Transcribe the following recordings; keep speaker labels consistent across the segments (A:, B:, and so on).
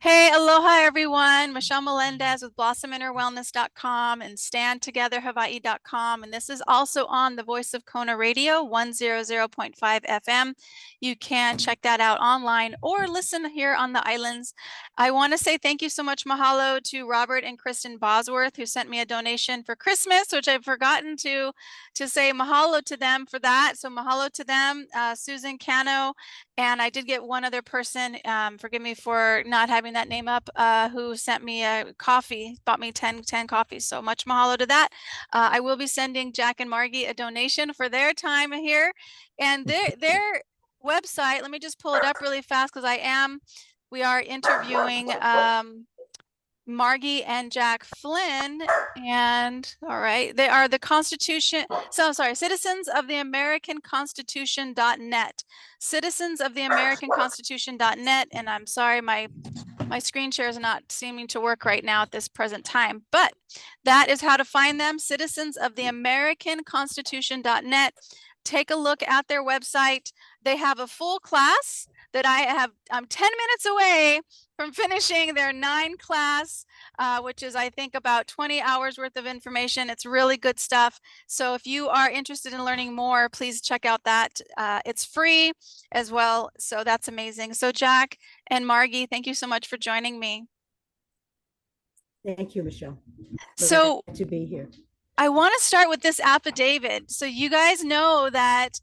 A: Hey, aloha everyone. Michelle Melendez with blossominnerwellness.com and standtogetherhawaii.com. And this is also on the Voice of Kona Radio 100.5 FM. You can check that out online or listen here on the islands. I want to say thank you so much, mahalo, to Robert and Kristen Bosworth, who sent me a donation for Christmas, which I've forgotten to say mahalo to them for that. So mahalo to them, Susan Cano. And I did get one other person, forgive me for not having that name up, who sent me a coffee, bought me 10 coffees. So much mahalo to that. I will be sending Jack and Margie a donation for their time here. And their website, let me just pull it up really fast because we are interviewing Margie and Jack Flynn, and all right, they are the Constitution. So sorry, Citizens of the American Constitution.net. Citizens of the American Constitution.net. And I'm sorry, my screen share is not seeming to work right now at this present time, but that is how to find them. Citizens of the American Constitution.net. Take a look at their website. They have a full class that I'm 10 minutes away from finishing their 9 class, which is, I think, about 20 hours worth of information. It's really good stuff. So if you are interested in learning more, please check out that. It's free as well. So that's amazing. So Jack and Margie, thank you so much for joining me.
B: Thank you, Michelle.
A: So
B: glad to be here.
A: I want to start with this affidavit. So you guys know that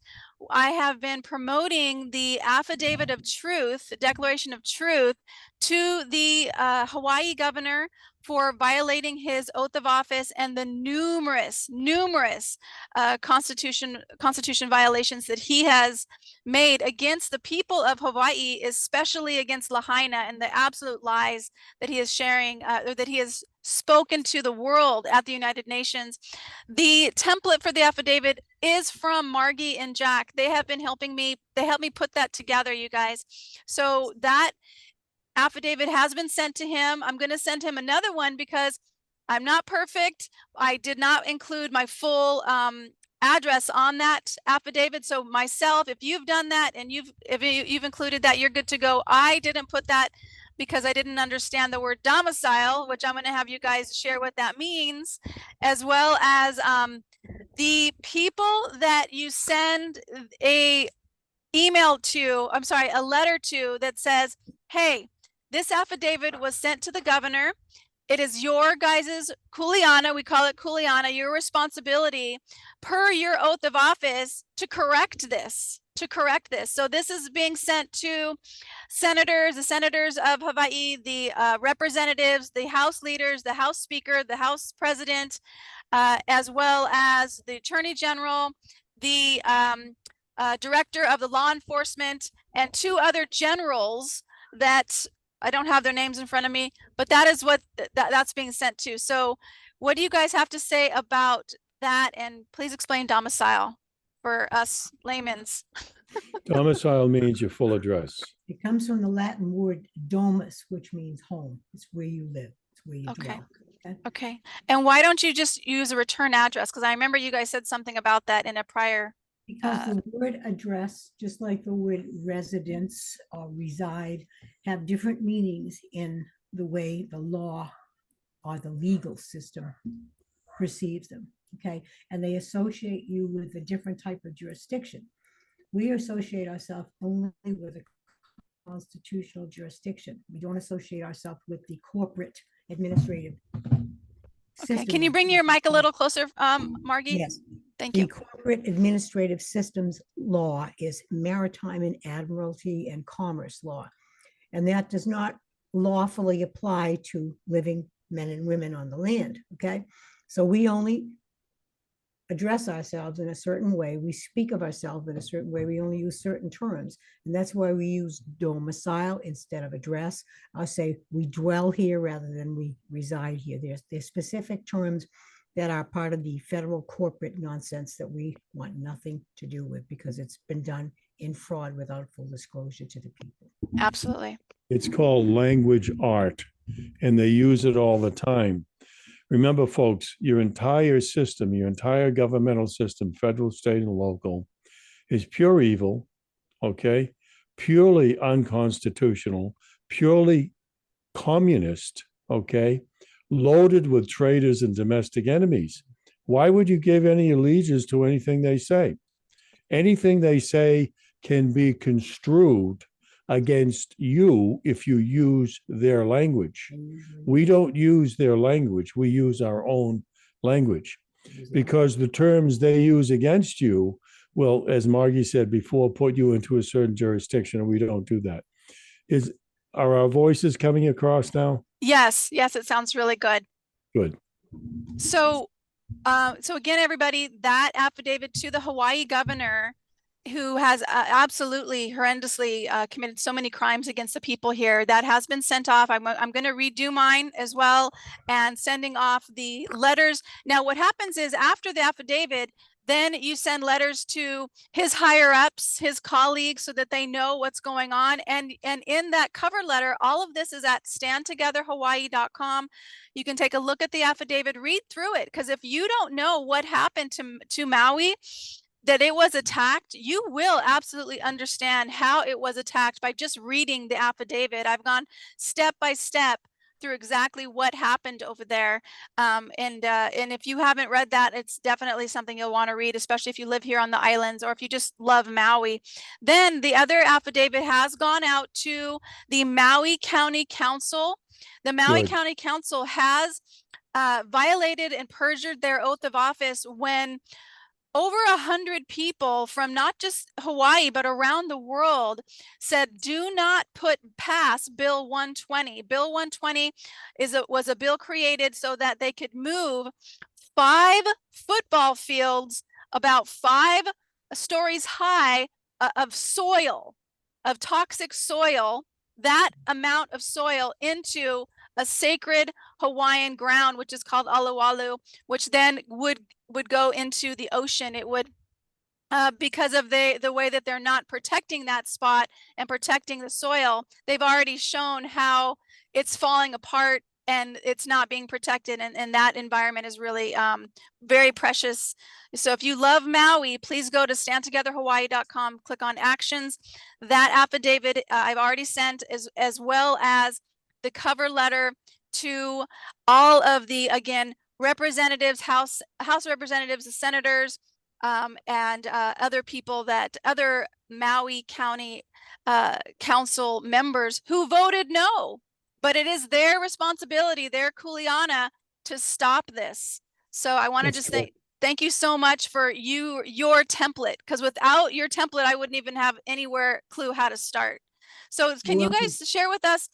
A: I have been promoting the affidavit of truth, the Declaration of Truth, to the Hawaii governor for violating his oath of office and the numerous constitution violations that he has made against the people of Hawaii, especially against Lahaina, and the absolute lies that he is sharing, or that he has spoken to the world at the United Nations. The template for the affidavit is from Margie and Jack. They have been helping me. They helped me put that together, you guys. So that affidavit has been sent to him. I'm going to send him another one because I'm not perfect. I did not include my full address on that affidavit. So myself, if you've done that and if you've included that, you're good to go. I didn't put that because I didn't understand the word domicile, which I'm going to have you guys share what that means, as well as the people that you send a letter to that says, hey, this affidavit was sent to the governor. It is your guys's kuleana, we call it kuleana, your responsibility per your oath of office to correct this. So this is being sent to the senators of Hawaii, the representatives, the House leaders, the House Speaker, the House President, as well as the Attorney General, the Director of the Law Enforcement, and 2 other generals that I don't have their names in front of me, but that is what that's being sent to. So what do you guys have to say about that? And please explain domicile for us laymen's.
C: Domicile means your full address.
B: It comes from the Latin word domus, which means home. It's where you live. It's where you dwell.
A: Okay. And why don't you just use a return address? Because I remember you guys said something about that in a prior.
B: Because the word address, just like the word residence or reside, have different meanings in the way the law or the legal system perceives them. Okay. And they associate you with a different type of jurisdiction. We associate ourselves only with a constitutional jurisdiction. We don't associate ourselves with the corporate administrative system.
A: Okay. Can you bring your mic a little closer, Margie?
B: Yes.
A: Thank you.
B: The corporate administrative systems law is maritime and admiralty and commerce law. And that does not lawfully apply to living men and women on the land. Okay. So we only address ourselves in a certain way. We speak of ourselves in a certain way. We only use certain terms. And that's why we use domicile instead of address. I'll say we dwell here rather than we reside here. There's specific terms that are part of the federal corporate nonsense that we want nothing to do with because it's been done in fraud without full disclosure to the people.
A: Absolutely.
C: It's called language art, and they use it all the time. Remember, folks, your entire system, your entire governmental system, federal, state, and local, is pure evil, okay? purely unconstitutional, purely communist, okay, loaded with traitors and domestic enemies. Why would you give any allegiance to anything they say? Anything they say can be construed against you if you use their language. We don't use their language, we use our own language, because the terms they use against you will, as Margie said before, put you into a certain jurisdiction, and we don't do that. Are our voices coming across now?
A: Yes, yes, it sounds really good.
C: Good.
A: So again, everybody, that affidavit to the Hawaii governor, who has absolutely horrendously committed so many crimes against the people here, that has been sent off. I'm going to redo mine as well, and sending off the letters. Now, what happens is after the affidavit, then you send letters to his higher ups, his colleagues, so that they know what's going on. And in that cover letter, all of this is at standtogetherhawaii.com. You can take a look at the affidavit, read through it, because if you don't know what happened to Maui, that it was attacked, you will absolutely understand how it was attacked by just reading the affidavit. I've gone step by step through exactly what happened over there. And if you haven't read that, it's definitely something you'll want to read, especially if you live here on the islands or if you just love Maui. Then the other affidavit has gone out to the Maui County Council. The Maui
C: Good.
A: County Council has violated and perjured their oath of office when over 100 people from not just Hawaii, but around the world said, do not pass Bill 120. Bill 120 was a bill created so that they could move 5 football fields about 5 stories high of soil, of toxic soil, that amount of soil into a sacred Hawaiian ground, which is called Alualu, which then would go into the ocean. It would, because of the way that they're not protecting that spot and protecting the soil, they've already shown how it's falling apart and it's not being protected. And that environment is really very precious. So if you love Maui, please go to standtogetherhawaii.com, click on actions. That affidavit I've already sent, as well as the cover letter to all of the, again, representatives, House representatives, the senators, and other people, other Maui County Council members who voted no. But it is their responsibility, their kuleana, to stop this. So I want to just say thank you so much for your template, because without your template, I wouldn't even have anywhere clue how to start. So can you guys share with us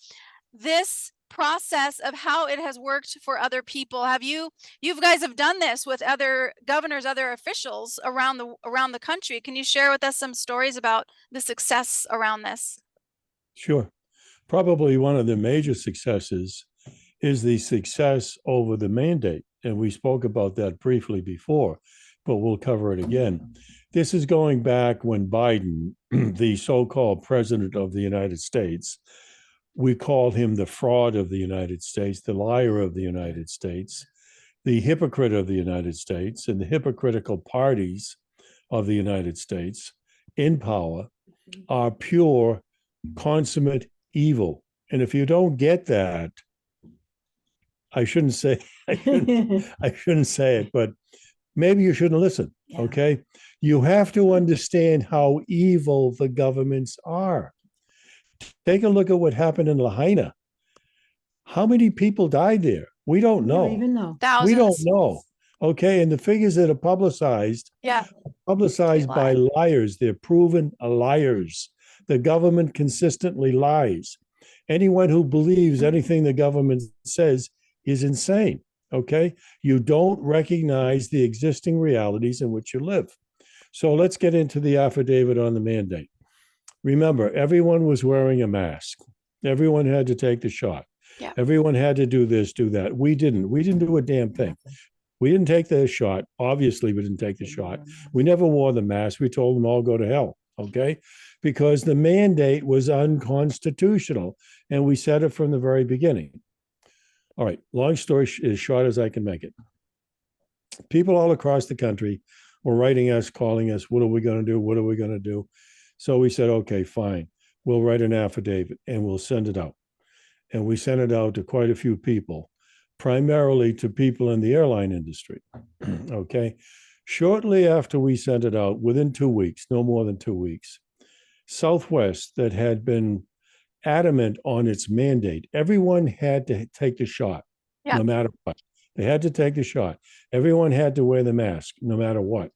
A: this process of how it has worked for other people? You guys have done this with other governors, other officials around the country. Can you share with us some stories about the success around this?
C: Sure. Probably one of the major successes is the success over the mandate. And we spoke about that briefly before, but we'll cover it again. This is going back when Biden, the so-called president of the United States, we called him the fraud of the United States, the liar of the United States, the hypocrite of the United States, and the hypocritical parties of the United States in power are pure, consummate evil. And if you don't get that, I shouldn't say it, but maybe you shouldn't listen. Yeah. Okay. You have to understand how evil the governments are. Take a look at what happened in Lahaina. How many people died there? We don't know.
B: We don't even know.
A: Thousands.
C: We don't know. Okay. And the figures that are publicized by liars. They're proven liars. The government consistently lies. Anyone who believes anything the government says is insane. Okay. You don't recognize the existing realities in which you live. So let's get into the affidavit on the mandate. Remember, everyone was wearing a mask. Everyone had to take the shot.
A: Yeah.
C: Everyone had to do this, do that. We didn't do a damn thing. We didn't take the shot. Obviously, we didn't take the shot. We never wore the mask. We told them all go to hell. Okay. Because the mandate was unconstitutional. And we said it from the very beginning. All right. Long story as short as I can make it. People all across the country were writing us, calling us, what are we going to do? What are we going to do? So we said, okay, fine. we'll write an affidavit and we'll send it out. And we sent it out to quite a few people, primarily to people in the airline industry. Okay. Shortly after we sent it out, within 2 weeks, no more than 2 weeks, Southwest, that had been adamant on its mandate, everyone had to take the shot,
A: Yeah.
C: no matter what. They had to take the shot. Everyone had to wear the mask, no matter what.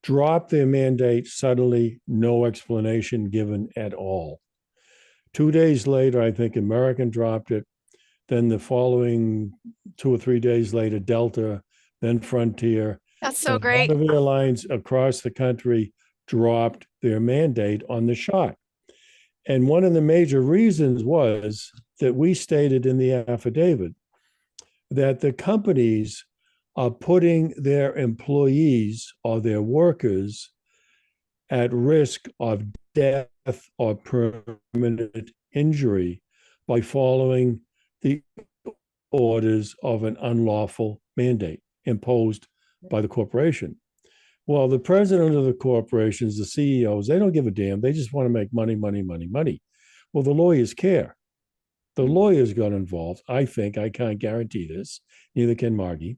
C: Dropped their mandate suddenly, no explanation given at all. 2 days later, I think American dropped it. Then the following 2 or 3 days later, Delta, then Frontier.
A: That's so
C: And
A: great.
C: a lot of airlines across the country dropped their mandate on the shot. And one of the major reasons was that we stated in the affidavit that the companies are putting their employees or their workers at risk of death or permanent injury by following the orders of an unlawful mandate imposed by the corporation. Well, the president of the corporations, the CEOs, they don't give a damn. They just want to make money, money, money, money. Well, the lawyers care. The lawyers got involved. I think, I can't guarantee this, neither can Margie,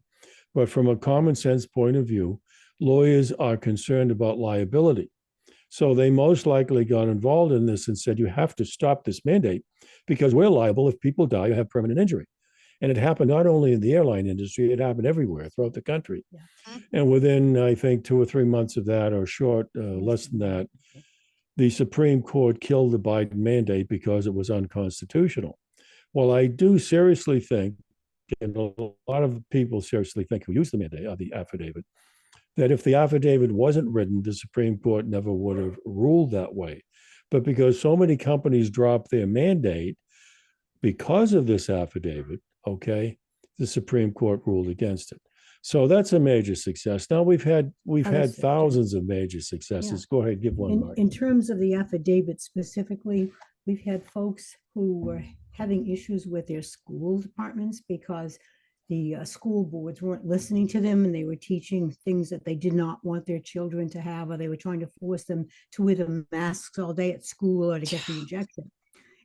C: but from a common sense point of view, lawyers are concerned about liability. So they most likely got involved in this and said, you have to stop this mandate because we're liable if people die or have permanent injury. And it happened not only in the airline industry, it happened everywhere throughout the country.
B: Yeah.
C: And within, I think, 2 or 3 months of that, or short, less than that, the Supreme Court killed the Biden mandate because it was unconstitutional. Well, I do seriously think, and a lot of people seriously think who use the mandate, or the affidavit, that if the affidavit wasn't written, the Supreme Court never would have ruled that way. But because so many companies dropped their mandate because of this affidavit, okay, the Supreme Court ruled against it. So that's a major success. Now we've had thousands of major successes. Go ahead, give one, Mark.
B: In terms of the affidavit specifically, we've had folks who were having issues with their school departments because the school boards weren't listening to them and they were teaching things that they did not want their children to have, or they were trying to force them to wear the masks all day at school or to get the injection.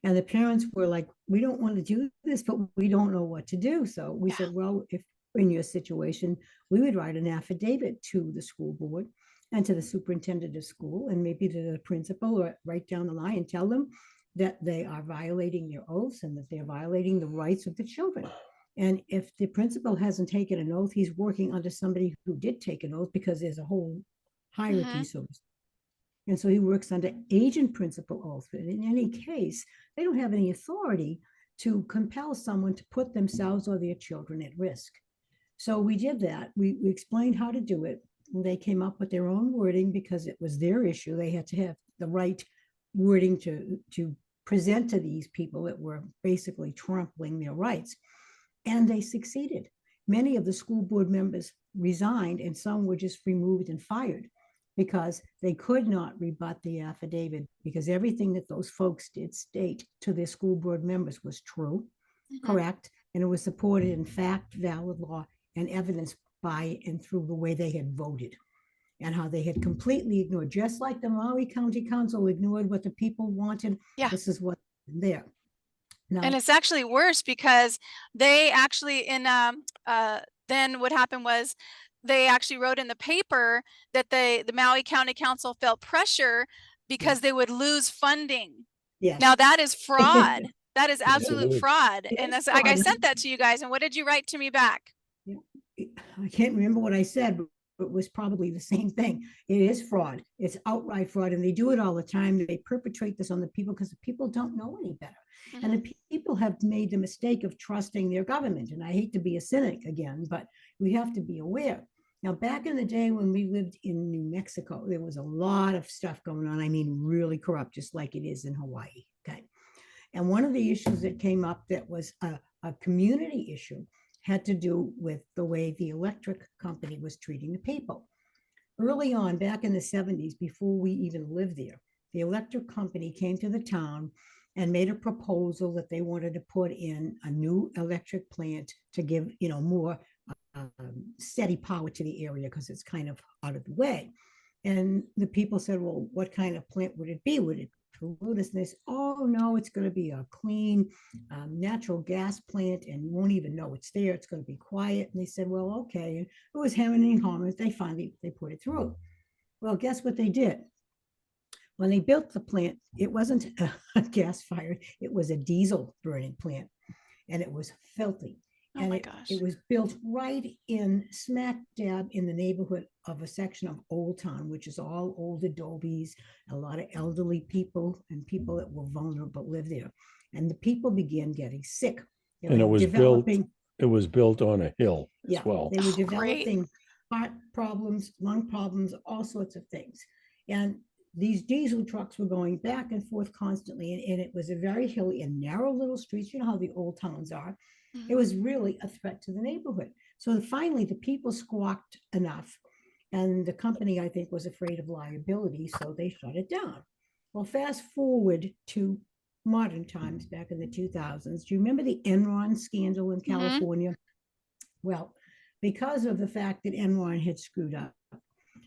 B: And the parents were like, we don't want to do this, but we don't know what to do. So we said, well, if we're in your situation, we would write an affidavit to the school board and to the superintendent of school and maybe to the principal or right down the line and tell them that they are violating their oaths and that they're violating the rights of the children. And if the principal hasn't taken an oath, he's working under somebody who did take an oath because there's a whole hierarchy. So and so he works under agent principal oath. But in any case, they don't have any authority to compel someone to put themselves or their children at risk. So we did that. We explained how to do it. And they came up with their own wording because it was their issue. They had to have the right wording to present to these people that were basically trampling their rights. And they succeeded. Many of the school board members resigned and some were just removed and fired because they could not rebut the affidavit because everything that those folks did state to their school board members was true, correct, and it was supported in fact, valid law, and evidence by and through the way they had voted and how they had completely ignored, just like the Maui County Council ignored what the people wanted.
A: Yeah.
B: This is what there.
A: No. And it's actually worse because they actually then what happened was they actually wrote in the paper that the Maui County Council felt pressure because they would lose funding.
B: Yes.
A: Now that is fraud. That is absolute fraud.
B: It
A: And
B: is
A: that's like I
B: fraud.
A: sent that to you guys. And what did you write to me back?
B: I can't remember what I said, but it was probably the same thing. It is fraud. It's outright fraud. And they do it all the time. They perpetrate this on the people because the people don't know any better. And the people have made the mistake of trusting their government. And I hate to be a cynic again, but we have to be aware. Now, back in the day when we lived in New Mexico, there was a lot of stuff going on. I mean, really corrupt, just like it is in Hawaii. Okay. And one of the issues that came up that was a community issue had to do with the way the electric company was treating the people. Early on, back in the 70s, before we even lived there, the electric company came to the town and made a proposal that they wanted to put in a new electric plant to give, more steady power to the area because it's kind of out of the way. And the people said, well, what kind of plant would it be? Would it pollute us. And they said, oh, no, it's going to be a clean natural gas plant and you won't even know it's there. It's going to be quiet. And they said, well, okay. And it was hemming and hawing. They finally, they put it through. Well, guess what they did? When they built the plant, it wasn't a gas fired, it was a diesel burning plant. And it was filthy.
A: Oh
B: And
A: my
B: it,
A: gosh.
B: it was built right in smack dab in the neighborhood of a section of Old Town, which is all old adobes, a lot of elderly people and people that were vulnerable live there. And the people began getting sick. They
C: And it
B: were
C: was
B: developing,
C: built on a hill as
B: yeah,
C: well.
B: they were
A: Oh, great.
B: developing heart problems, lung problems, all sorts of things. And these diesel trucks were going back and forth constantly. And it was a very hilly and narrow little streets. You know how the old towns are. It
A: Mhm.
B: was really a threat to the neighborhood. So finally, the people squawked enough. And the company, I think, was afraid of liability. So they shut it down. Well, fast forward to modern times back in the 2000s. Do you remember the Enron scandal in
A: Mhm.
B: California? Well, because of the fact that Enron had screwed up,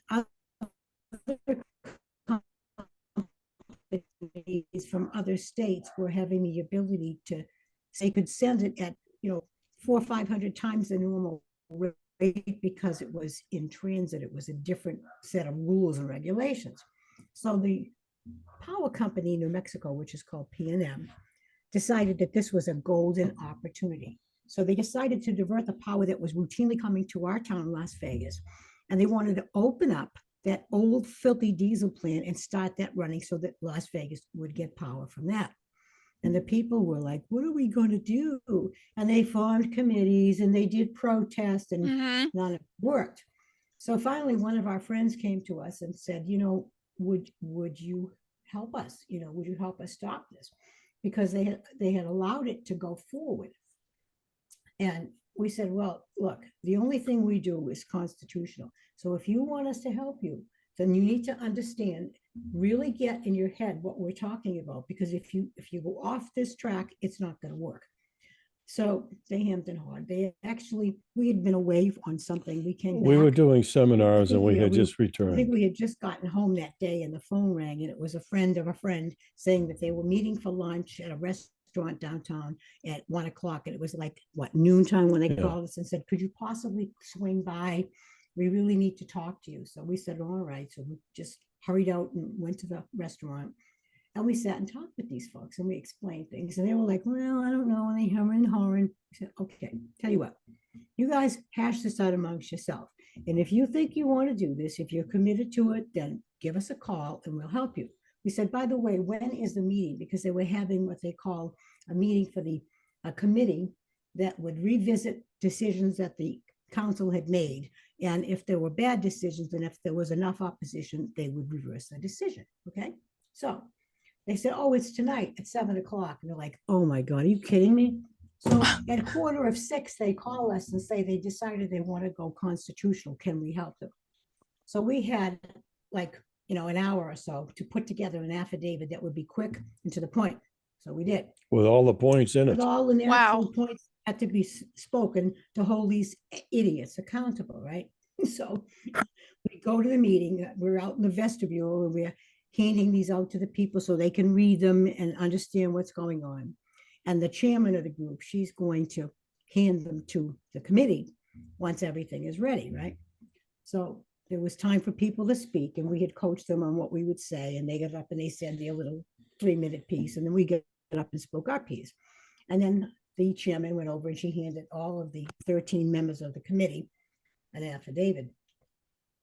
B: other companies from other states were having the ability to, they could send it at, 400 or 500 times the normal rate because it was in transit. It was a different set of rules and regulations. So the power company in New Mexico, which is called PNM, decided that this was a golden opportunity. So they decided to divert the power that was routinely coming to our town, Las Vegas, and they wanted to open up that old filthy diesel plant and start that running so that Las Vegas would get power from that. And the people were like, what are we going to do? And they formed committees and they did protests and
A: Mhm.
B: none of it worked. So finally, one of our friends came to us and said, would you help us? Would you help us stop this? Because they had allowed it to go forward. And we said, well, look, the only thing we do is constitutional. So if you want us to help you, then you need to understand, really get in your head what we're talking about. Because if you go off this track, it's not going to work. So they hemmed and hawed. We had been away on something. We came back.
C: We were doing seminars and we had just
B: I think
C: returned.
B: we had just gotten home that day and the phone rang and it was a friend of a friend saying that they were meeting for lunch at a restaurant downtown at 1:00. And it was like, noontime when they
C: Yeah.
B: called us and said, could you possibly swing by? We really need to talk to you. So we said, all right. So we just hurried out and went to the restaurant. And we sat and talked with these folks and we explained things. And they were like, well, I don't know. And they hammer and horn. I said, okay, tell you what, you guys hash this out amongst yourself. And if you think you want to do this, if you're committed to it, then give us a call and we'll help you. We said, by the way, when is the meeting? Because they were having what they call a meeting for a committee that would revisit decisions that the council had made. And if there were bad decisions and if there was enough opposition, they would reverse the decision. Okay. So they said, oh, it's tonight at 7:00. And they're like, oh my God, are you kidding me? So at 5:45, they call us and say they decided they want to go constitutional. Can we help them? So we had an hour or so to put together an affidavit that would be quick and to the point. So we did.
C: With all the points in it.
B: With all the
A: Wow.
B: natural points had to be spoken to hold these idiots accountable, right? So we go to the meeting. We're out in the vestibule and we're handing these out to the people so they can read them and understand what's going on. And the chairman of the group, she's going to hand them to the committee once everything is ready, right? So there was time for people to speak and we had coached them on what we would say. And they got up and they said their little 3-minute piece. And then we got up and spoke our piece. And then the chairman went over and she handed all of the 13 members of the committee an affidavit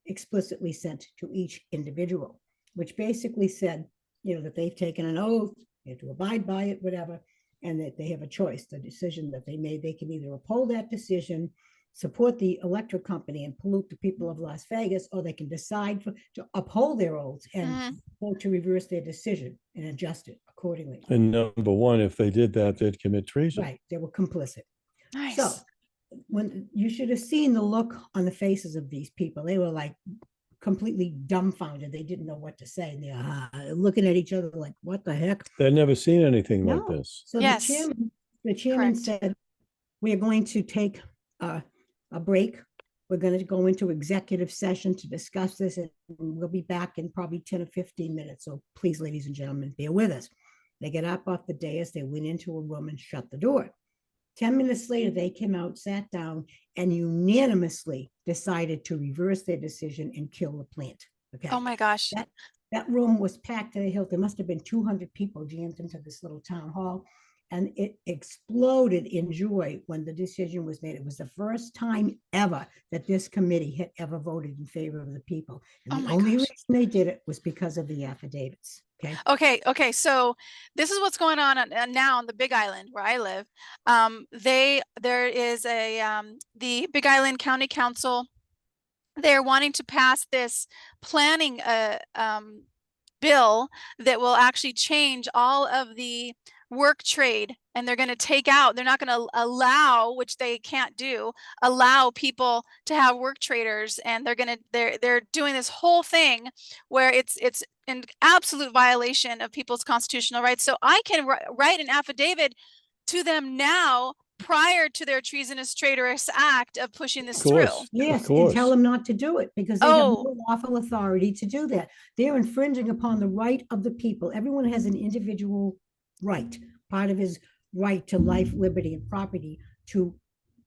B: explicitly sent to each individual, which basically said, that they've taken an oath, they have to abide by it, whatever, and that they have a choice. The decision that they made, they can either uphold that decision, support the electric company and pollute the people of Las Vegas, or they can decide to uphold their oaths and vote to reverse their decision and adjust it accordingly.
C: And number one, if they did that, they'd commit treason.
B: Right, they were complicit.
A: Nice.
B: So when you should have seen the look on the faces of these people, they were like completely dumbfounded. They didn't know what to say. And they're looking at each other like, what the heck?
C: They'd never seen anything like
B: No.
C: this.
B: So
A: Yes.
B: the chairman
A: Correct.
B: said, we are going to take a break We're going to go into executive session to discuss this, and we'll be back in probably 10 or 15 minutes. So please, ladies and gentlemen, bear with us. They get up off the dais, they went into a room and shut the door. 10 minutes later, they came out, sat down, and unanimously decided to reverse their decision and kill the plant. Okay.
A: Oh my gosh.
B: That room was packed to the hilt. There must have been 200 people jammed into this little town hall, and it exploded in joy when the decision was made. It was the first time ever that this committee had ever voted in favor of the people. And
A: Oh
B: the
A: my
B: only
A: gosh.
B: reason they did it was because of the affidavits. Okay.
A: Okay. So this is what's going on now on the Big Island where I live. There is the Big Island County Council. They're wanting to pass this planning bill that will actually change all of the work trade, and they're going to they're not going to allow, which they can't do, allow people to have work traders, and they're doing this whole thing where it's an absolute violation of people's constitutional rights. So I can write an affidavit to them now prior to their treasonous traitorous act of pushing this through.
B: Yes, and tell them not to do it because they have no lawful authority to do that. They're infringing upon the right of the people. Everyone has an individual right, part of his right to life, liberty, and property, to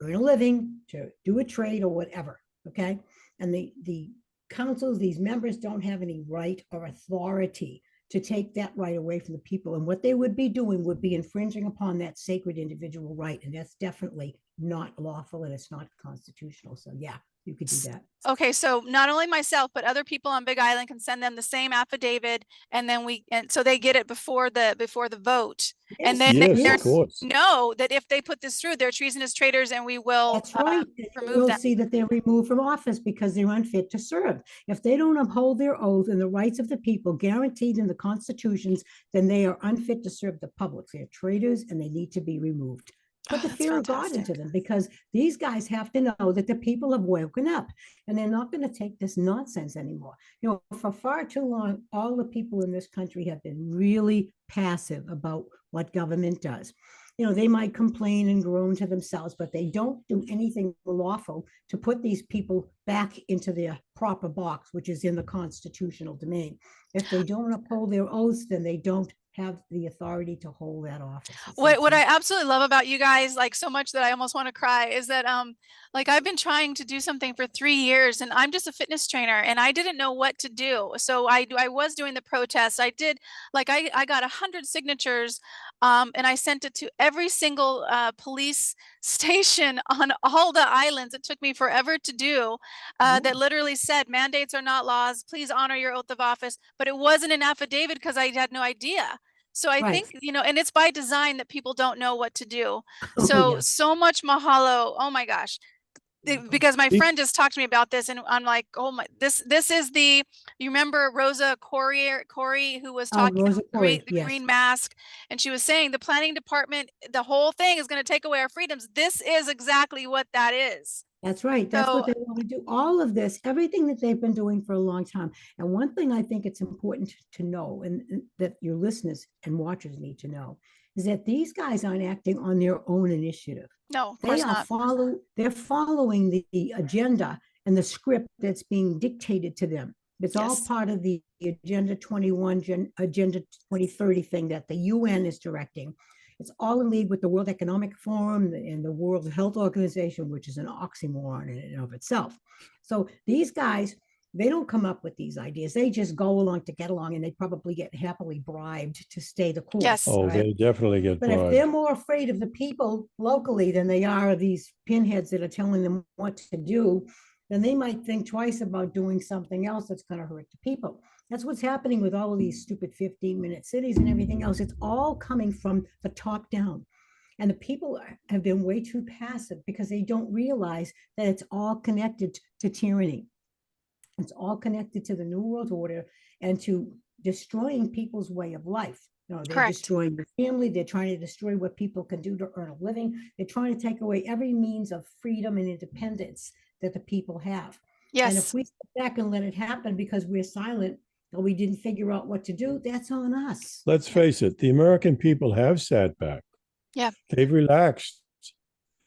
B: earn a living, to do a trade or whatever. Okay. And the councils, these members don't have any right or authority to take that right away from the people. And what they would be doing would be infringing upon that sacred individual right. And that's definitely not lawful, and it's not constitutional. So yeah, you could do that.
A: Okay, so not only myself, but other people on Big Island can send them the same affidavit, and then so they get it before the vote.
B: Yes,
A: and then
C: yes,
A: they know that if they put this through, they're treasonous traitors, and we will
B: That's right.
A: remove
B: We'll
A: them.
B: see that they're removed from office because they're unfit to serve. If they don't uphold their oath and the rights of the people guaranteed in the constitutions, then they are unfit to serve the public. They're traitors and they need to be removed. Put the fear of God into them, because these guys have to know that the people have woken up and they're not going to take this nonsense anymore. You know, for far too long, all the people in this country have been really passive about what government does. You know, they might complain and groan to themselves, but they don't do anything lawful to put these people back into their proper box, which is in the constitutional domain. If they don't uphold their oaths, then they don't have the authority to hold that office.
A: What I absolutely love about you guys, like so much that I almost want to cry, is that like I've been trying to do something for 3 years, and I'm just a fitness trainer, and I didn't know what to do. So I was doing the protest. I did, like I got 100 signatures, and I sent it to every single police station on all the islands. It took me forever to do, that literally said mandates are not laws. Please honor your oath of office. But it wasn't an affidavit because I had no idea. So I think, you know, and it's by design that people don't know what to do. So much mahalo. Oh my gosh. Because my friend just talked to me about this, and I'm like, oh my, this is you remember Rosa Corey, who was talking about the green mask, and she was saying the planning department, the whole thing is going to take away our freedoms. This is exactly what that is.
B: That's right. That's what they want to do. All of this, everything that they've been doing for a long time. And one thing I think it's important to know, and that your listeners and watchers need to know, is that these guys aren't acting on their own initiative.
A: No, of course not.
B: They're following the agenda and the script that's being dictated to them. It's all part of the Agenda 21, Agenda 2030 thing that the UN is directing. It's all in league with the World Economic Forum and the World Health Organization, which is an oxymoron in and of itself. So these guys, they don't come up with these ideas. They just go along to get along, and they probably get happily bribed to stay the course.
A: Yes.
C: Oh, they definitely get bribed.
B: But if they're more afraid of the people locally than they are of these pinheads that are telling them what to do, then they might think twice about doing something else that's going to hurt the people. That's what's happening with all of these stupid 15-minute cities and everything else. It's all coming from the top down. And the people have been way too passive because they don't realize that it's all connected to tyranny. It's all connected to the New World Order and to destroying people's way of life. You know, they're destroying the family. They're trying to destroy what people can do to earn a living. They're trying to take away every means of freedom and independence that the people have.
A: Yes.
B: And if we sit back and let it happen because we're silent or we didn't figure out what to do, that's on us.
C: Let's face it, the American people have sat back.
A: Yeah.
C: They've relaxed.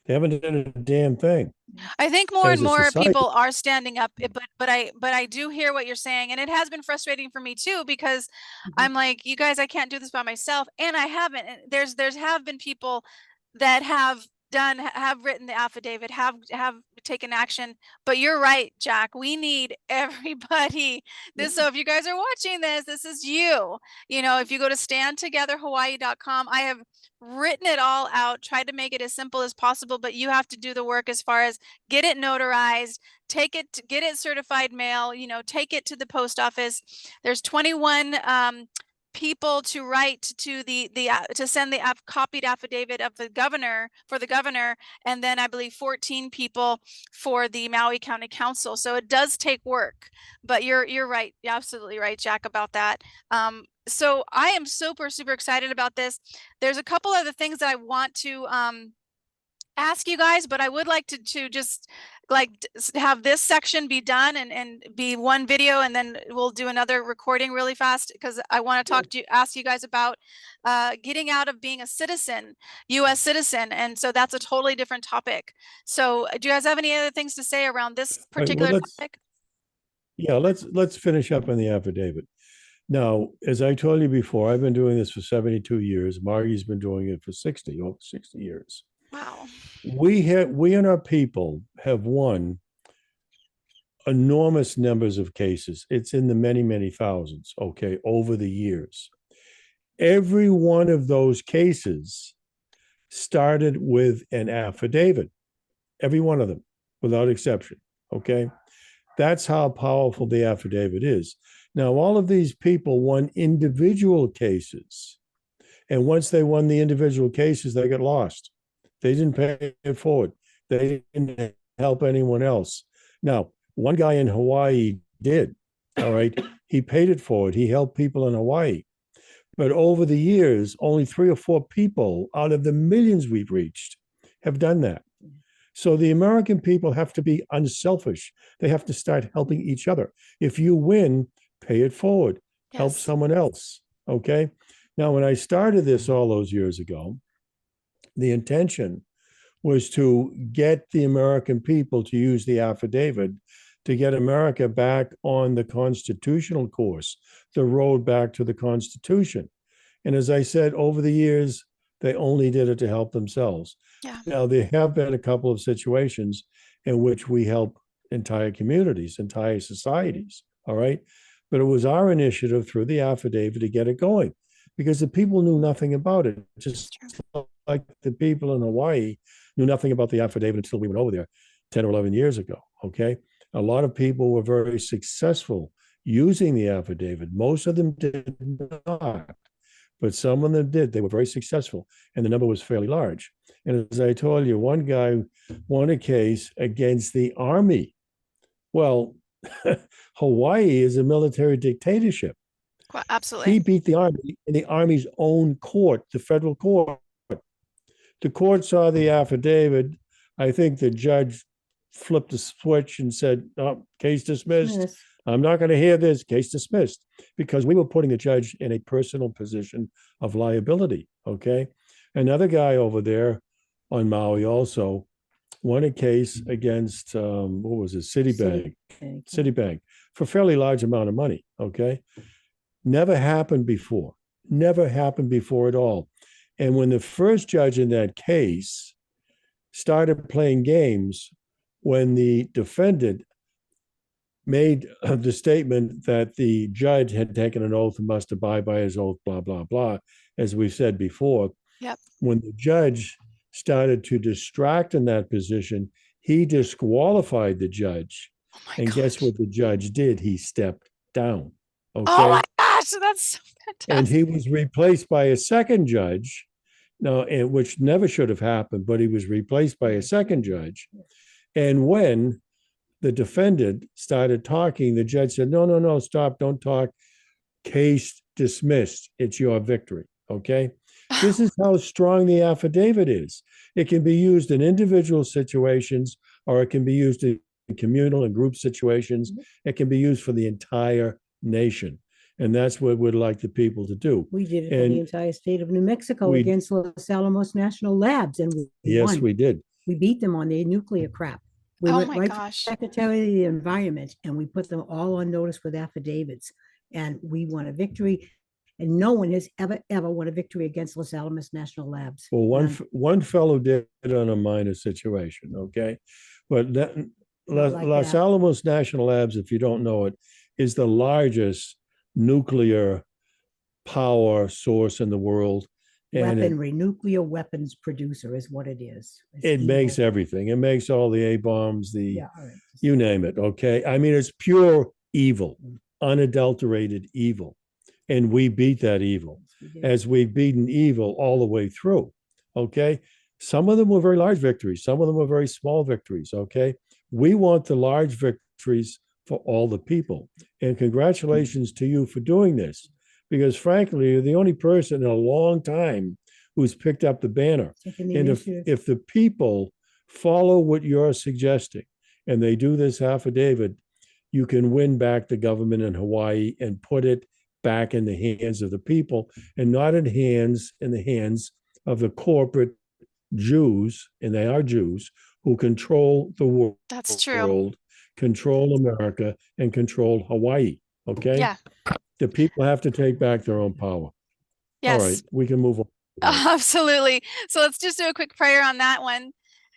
C: They haven't done a damn thing.
A: I think more
C: As
A: and
C: a
A: more
C: society.
A: people are standing up, but I do hear what you're saying, and it has been frustrating for me too, because I'm like, you guys, I can't do this by myself, and I haven't. And there's have been people that have written the affidavit, have taken action. But you're right, Jack. We need everybody. So if you guys are watching this is you. You know, if you go to standtogetherhawaii.com, I have written it all out, tried to make it as simple as possible, but you have to do the work as far as get it notarized, take it, get it certified mail, you know, take it to the post office. There's 21 people to write to to send the copied affidavit of the governor for the governor, and then I believe 14 people for the Maui County Council. So it does take work, but you're right. You're absolutely right, Jack, about that. So I am super excited about this. There's a couple other things that I want to ask you guys, but I would like to just like have this section be done and be one video, and then we'll do another recording really fast, because I want to talk to you, ask you guys about getting out of being a citizen, US citizen. And so that's a totally different topic. So do you guys have any other things to say around this
C: All right,
A: particular
C: well,
A: topic?
C: yeah, let's finish up on the affidavit. Now, as I told you before, I've been doing this for 72 years. Margie's been doing it for over 60 years.
A: Wow.
C: We and our people have won enormous numbers of cases. It's in the many thousands, okay, over the years. Every one of those cases started with an affidavit. Every one of them, without exception, okay? That's how powerful the affidavit is. Now, all of these people won individual cases. And once they won the individual cases, they got lost. They didn't pay it forward. They didn't help anyone else. Now, one guy in Hawaii did, all right? He paid it forward. He helped people in Hawaii. But over the years, only 3 or 4 people out of the millions we've reached have done that. So the American people have to be unselfish. They have to start helping each other. If you win, pay it forward. Help
A: Yes.
C: someone else, okay? Now, when I started this all those years ago, the intention was to get the American people to use the affidavit to get America back on the constitutional course, the road back to the Constitution. And as I said, over the years, they only did it to help themselves.
A: Yeah.
C: Now, there have been a couple of situations in which we help entire communities, entire societies, all right? But it was our initiative through the affidavit to get it going, because the people knew nothing about it. Just like the people in Hawaii knew nothing about the affidavit until we went over there 10 or 11 years ago, okay? A lot of people were very successful using the affidavit. Most of them did not, but some of them did. They were very successful, and the number was fairly large. And as I told you, one guy won a case against the Army. Well, Hawaii is a military dictatorship.
A: Well, absolutely.
C: He beat the Army in the Army's own court, the federal court. The court saw the affidavit. I think the judge flipped a switch and said, "Oh, case dismissed.
B: Yes.
C: I'm not going to hear this, case dismissed," because we were putting the judge in a personal position of liability, okay? Another guy over there on Maui also won a case against, what was it, Citibank, for a fairly large amount of money, okay? Never happened before at all. And when the first judge in that case started playing games, when the defendant made the statement that the judge had taken an oath and must abide by his oath, blah, blah, blah, as we said before.
A: Yep.
C: When the judge started to distract in that position, he disqualified the judge.
A: Oh my
C: and
A: gosh.
C: Guess what the judge did? He stepped down. Okay.
A: Oh my gosh, that's so fantastic.
C: And he was replaced by a second judge. Now, which never should have happened, but he was replaced by a second judge. And when the defendant started talking, the judge said, no, stop, don't talk. Case dismissed. It's your victory, okay? This is how strong the affidavit is. It can be used in individual situations, or it can be used in communal and group situations. It can be used for the entire nation. And that's what we'd like the people to do.
B: We did it for the entire state of New Mexico against Los Alamos National Labs, and we
C: Yes,
B: won.
C: we did.
B: We beat them on their nuclear crap. We
A: Oh
B: went
A: my
B: right to the
A: gosh.
B: Secretary of the Environment and we put them all on notice with affidavits. And we won a victory. And no one has ever won a victory against Los Alamos National Labs.
C: Well,
B: None.
C: one fellow did on a minor situation, okay? But that,
B: like
C: Los
B: that.
C: Alamos National Labs, if you don't know it, is the largest nuclear power source in the world. And
B: Weaponry, nuclear weapons producer is what it is. It's
C: it
B: evil.
C: makes everything. It makes all the A bombs, the
B: Yeah, all right.
C: you name it. Okay. I mean, it's pure evil, unadulterated evil. And we beat that evil as we've beaten evil all the way through. Okay. Some of them were very large victories, some of them were very small victories. Okay. We want the large victories for all the people. And congratulations to you for doing this, because frankly, you're the only person in a long time who's picked up the banner. And if the people follow what you're suggesting and they do this affidavit, you can win back the government in Hawaii and put it back in the hands of the people and not in the hands of the corporate Jews, and they are Jews, who control the world.
A: That's true.
C: Control America, and control Hawaii. Okay.
A: Yeah.
C: The people have to take back their own power.
A: Yes.
C: All right, we can move on.
A: Absolutely. So let's just do a quick prayer on that one.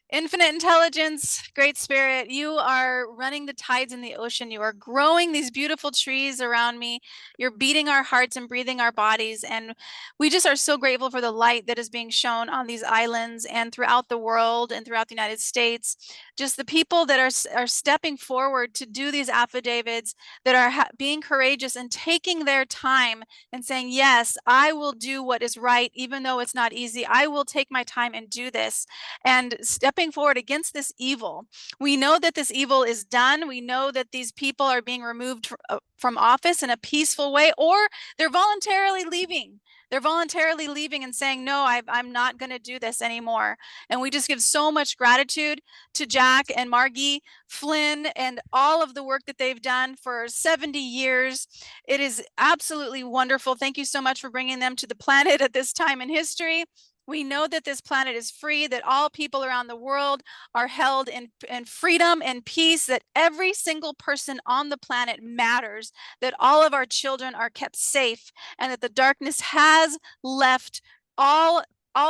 A: Infinite intelligence, great spirit, you are running the tides in the ocean. You are growing these beautiful trees around me. You're beating our hearts and breathing our bodies. And we just are so grateful for the light that is being shown on these islands and throughout the world and throughout the United States. Just the people that are stepping forward to do these affidavits, that are being courageous and taking their time and saying, yes, I will do what is right, even though it's not easy. I will take my time and do this. And stepping forward against this evil. We know that this evil is done. We know that these people are being removed from office in a peaceful way, or they're voluntarily leaving. They're voluntarily leaving and saying, no, I'm not going to do this anymore. And we just give so much gratitude to Jack and Margie Flynn and all of the work that they've done for 70 years. It is absolutely wonderful. Thank you so much for bringing them to the planet at this time in history. We know that this planet is free, that all people around the world are held in freedom and peace, that every single person on the planet matters, that all of our children are kept safe, and that the darkness has left all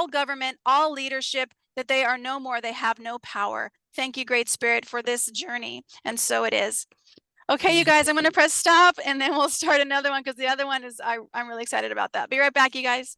A: government, all leadership, that they are no more, they have no power. Thank you, Great Spirit, for this journey. And so it is. Okay, you guys, I'm going to press stop and then we'll start another one, because the other one is, I'm really excited about that. Be right back, you guys.